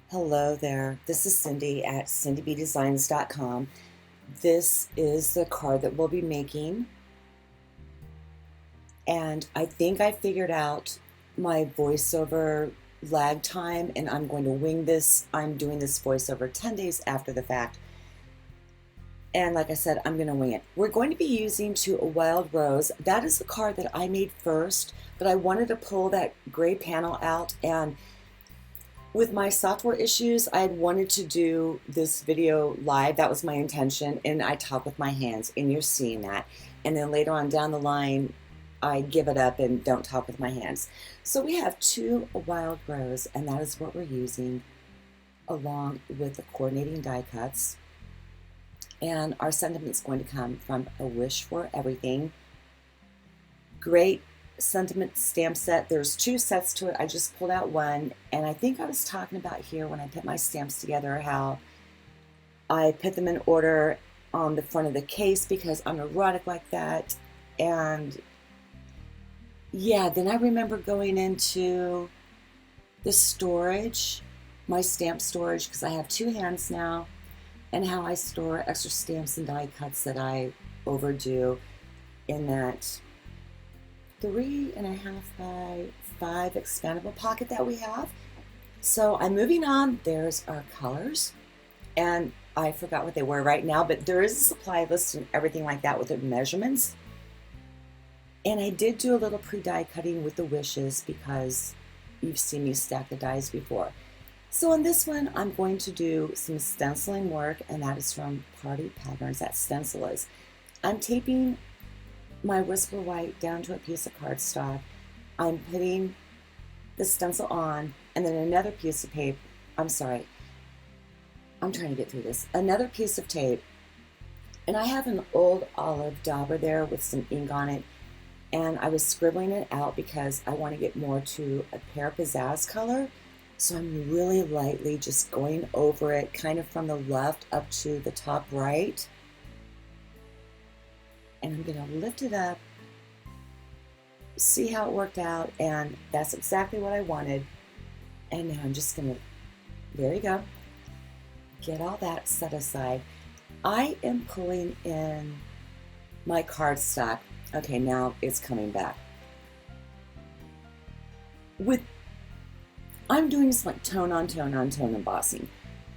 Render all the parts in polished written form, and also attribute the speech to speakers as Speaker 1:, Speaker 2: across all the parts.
Speaker 1: Hello there, this is Cindy at cindybdesigns.com. This is the card that we'll be making, and I think I figured out my voiceover lag time, and I'm going to wing this. I'm doing this voiceover 10 days after the fact, and like I said, I'm going to wing it. We're going to be using To a Wild Rose. That is the card that I made first, but I wanted to pull that gray panel out, and with my software issues, I had wanted to do this video live. That was my intention, and I talk with my hands, and you're seeing that. And then later on down the line, I give it up and don't talk with my hands. So we have To a Wild Rose, and that is what we're using along with the coordinating die cuts. And our sentiment is going to come from A Wish for Everything. Great sentiment stamp set. There's two sets to it. I just pulled out one, and I think I was talking about here when I put my stamps together how I put them in order on the front of the case because I'm erotic like that. And yeah, then I remember going into the storage, my stamp storage, because I have two hands now, and how I store extra stamps and die cuts that I overdo in that 3.5 by 5 expandable pocket that we have. So I'm moving on. There's our colors, and I forgot what they were right now, but there is a supply list and everything like that with the measurements. And I did do a little pre-die cutting with the wishes because you've seen me stack the dies before. So on this one, I'm going to do some stenciling work, and that is from Party Patterns. That stencil is. I'm taping my Whisper White down to a piece of cardstock. I'm putting the stencil on, and then another piece of tape. I'm sorry, I'm trying to get through this. Another piece of tape, and I have an old olive dauber there with some ink on it, and I was scribbling it out because I want to get more to a pear pizzazz color. So I'm really lightly just going over it, kind of from the left up to the top right. And I'm going to lift it up, see how it worked out, and that's exactly what I wanted. And now I'm just going to, there you go, get all that set aside. I am pulling in my cardstock. Okay, now it's coming back. I'm doing this like tone on tone on tone embossing.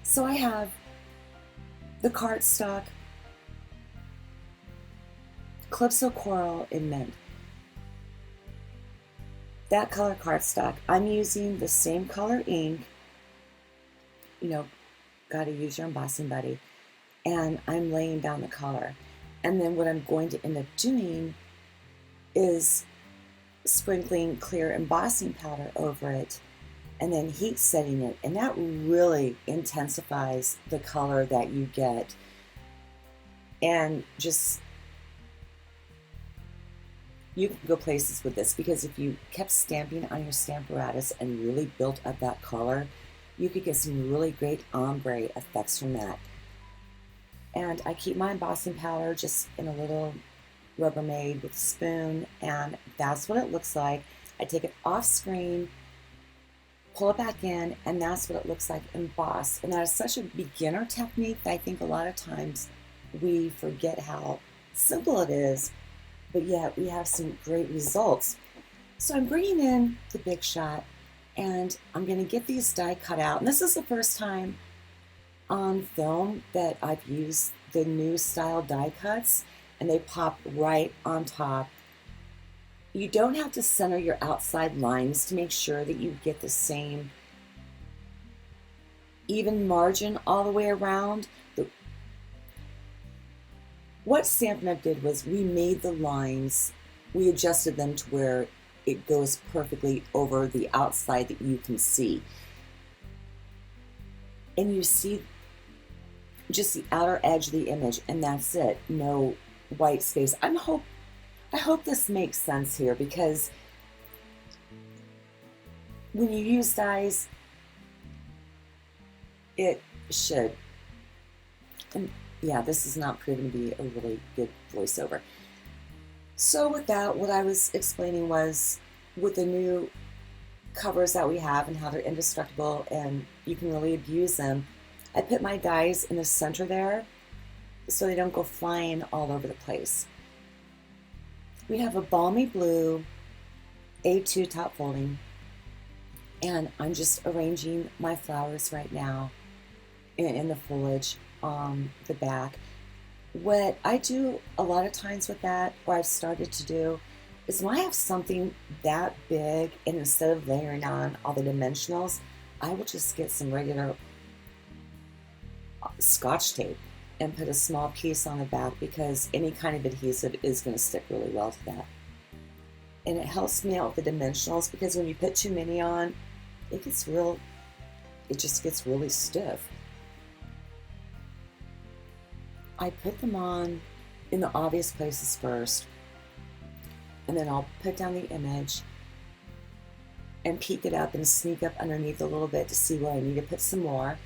Speaker 1: So I have the cardstock, Calypso Coral in Mint. That color cardstock, I'm using the same color ink, gotta use your embossing buddy, and I'm laying down the color. And then what I'm going to end up doing is sprinkling clear embossing powder over it and then heat setting it, and that really intensifies the color that you get. And just, you can go places with this because if you kept stamping on your Stamparatus and really built up that color, you could get some really great ombre effects from that. And I keep my embossing powder just in a little Rubbermaid with a spoon, and that's what it looks like. I take it off screen, pull it back in, and that's what it looks like embossed. And that is such a beginner technique that I think a lot of times we forget how simple it is, but yet we have some great results. So I'm bringing in the Big Shot, and I'm going to get these die cut out. And this is the first time on film that I've used the new style die cuts, and they pop right on top. You don't have to center your outside lines to make sure that you get the same even margin all the way around. What Stampin' Up! Did was we made the lines, we adjusted them to where it goes perfectly over the outside that you can see. And you see just the outer edge of the image, and that's it. No white space. I hope this makes sense here, because when you use dies, it should. And yeah, this is not proven to be a really good voiceover. So with that, what I was explaining was with the new covers that we have and how they're indestructible and you can really abuse them. I put my dies in the center there so they don't go flying all over the place. We have a balmy blue A2 top folding, and I'm just arranging my flowers right now in the foliage on the back. What I do a lot of times with that, or I've started to do, is when I have something that big, and instead of layering on all the dimensionals, I will just get some regular Scotch tape and put a small piece on the back, because any kind of adhesive is going to stick really well to that. And it helps me out with the dimensionals, because when you put too many on, it just gets really stiff. I put them on in the obvious places first, and then I'll put down the image and peek it up and sneak up underneath a little bit to see where I need to put some more.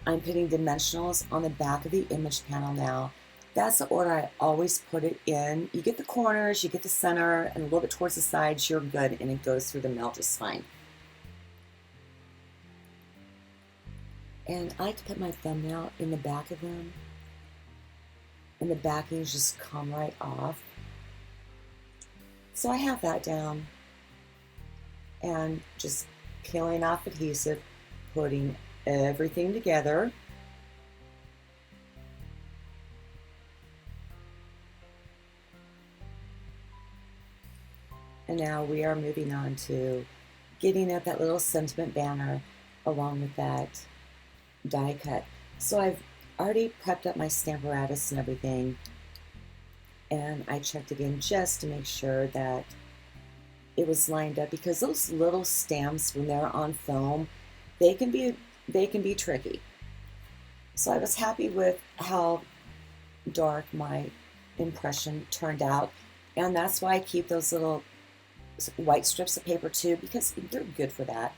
Speaker 1: I'm putting dimensionals on the back of the image panel now. That's the order I always put it in. You get the corners, you get the center, and a little bit towards the sides, you're good, and it goes through the mail just fine. And I like to put my thumbnail in the back of them, and the backings just come right off. So I have that down, and just peeling off adhesive, putting everything together. And now we are moving on to getting up that little sentiment banner along with that die cut. So I've already prepped up my Stamparatus and everything, and I checked again just to make sure that it was lined up, because those little stamps, when they're on foam, they can be tricky. So I was happy with how dark my impression turned out, and that's why I keep those little white strips of paper too, because they're good for that.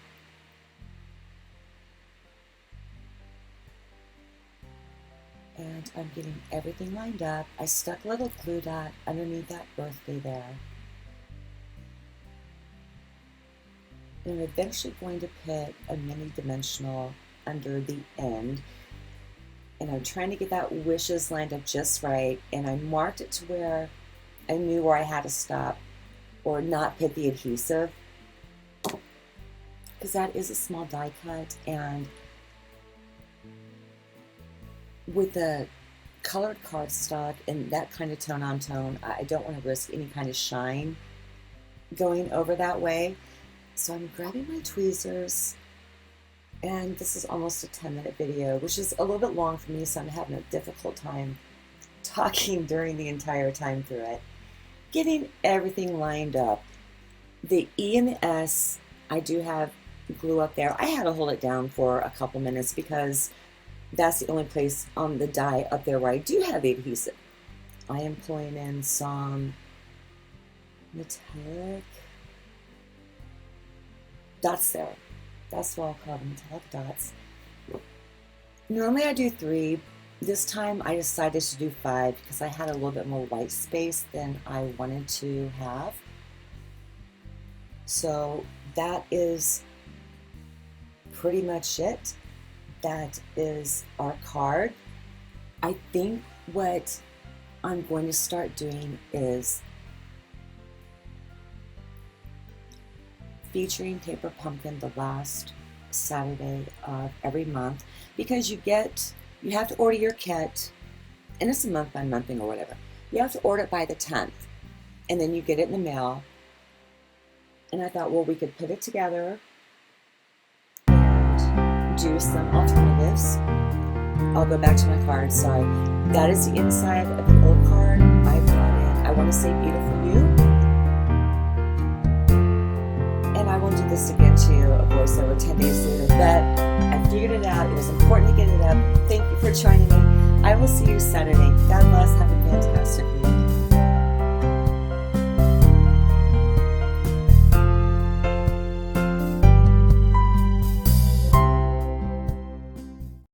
Speaker 1: And I'm getting everything lined up. I stuck a little glue dot underneath that birthday there. And I'm eventually going to put a mini dimensional under the end. And I'm trying to get that wishes lined up just right. And I marked it to where I knew where I had to stop or not put the adhesive, because that is a small die cut, and with the colored cardstock and that kind of tone on tone, I don't want to risk any kind of shine going over that way. So I'm grabbing my tweezers, and this is almost a 10-minute video, which is a little bit long for me, so I'm having a difficult time talking during the entire time through it. Getting everything lined up. The E and the S, I do have glue up there. I had to hold it down for a couple minutes because that's the only place on the die up there where I do have the adhesive. I am pulling in some metallic dots there. That's what I'll call them, metallic dots. Normally I do 3. This time I decided to do 5 because I had a little bit more white space than I wanted to have. So that is pretty much it. That is our card. I think what I'm going to start doing is featuring Paper Pumpkin the last Saturday of every month, because you have to order your kit, and it's a month by month thing or whatever. You have to order it by the 10th, and then you get it in the mail. And I thought, well, we could put it together and do some alternatives. I'll go back to my card. Sorry. That is the inside of the old card I brought in. I want to say beautiful you. And I will do this again too, a voiceover 10 days later, but I figured it out. It was important to get it up. Thank you for joining me. I will see you Saturday. God bless. Have a fantastic week.